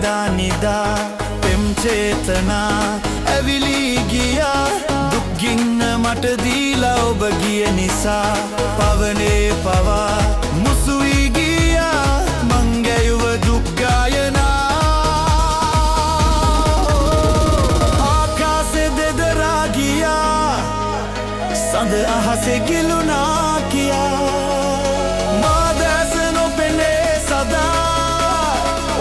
එදා නිදා පෙම් චේතනා ඇවිලි ගියා දුක්ගින්න මට දීලා ඔබ ගිය නිසා පවනේ පවා මුසු වී ගියා මං ගැයුව දුක් ගායනා ආකාසේ දෙදරා ගියා සඳ අහසේ ගිලුණා කියා මා දැස නොපෙනේ සදා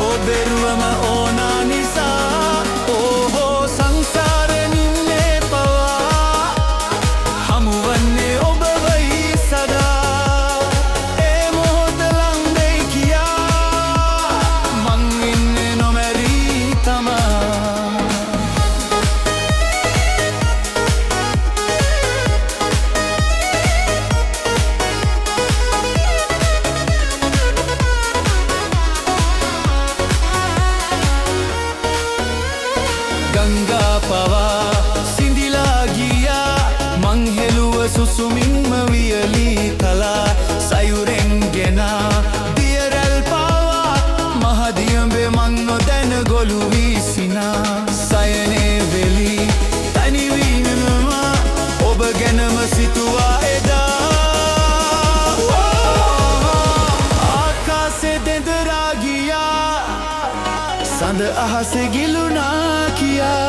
ඔබෙරුවම ඕනා නිසා ඕහෝ සංසාරෙනින්නේ පවා හමුවන්නේ ඔබවයි සදා ඒ මොහොත ලං දෙයි කියා මං ඉන්නේ නොමැරී තමා ගංගා පවා සිඳිලා ගියා මං හෙළුව සුසුමින්ම වියලී තලා සයුරෙන් ගෙනා දියරැල් පවා මහදියඹේ මං නොදැන ගොළු වී සිනා සයනේ වෙලි තනිවීමම ඔබ ගැනම සිතුවා එදා ආකාසේ දෙදරා ගියා සඳ අහසේ ගිලුණා කියා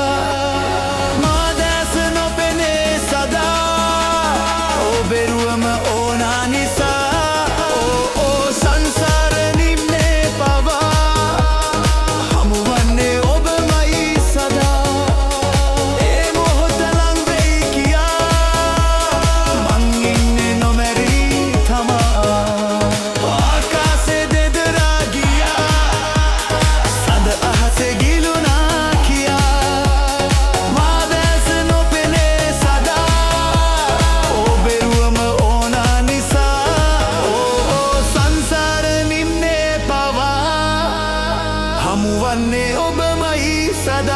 මා දැස නොපෙනේ සදා ඔබෙරුවම ඕනා නිසා ඕ සංසාරෙනින්නේ පවා හමුවන්නේ ඔබමයි සදා ඒ මොහොත ලං වෙයි කියා මං ඉන්නේ නොමැරී තමා ආකාසේ දෙදරා ගියා සඳ අහසේ ගිලුණා කියා මා දැස නොපෙනේ සදා ඔබෙරුවම ඕනා නිසා ඕ සංසාරෙනින්නේ පවා හමුවන්නේ ඔබමයි සදා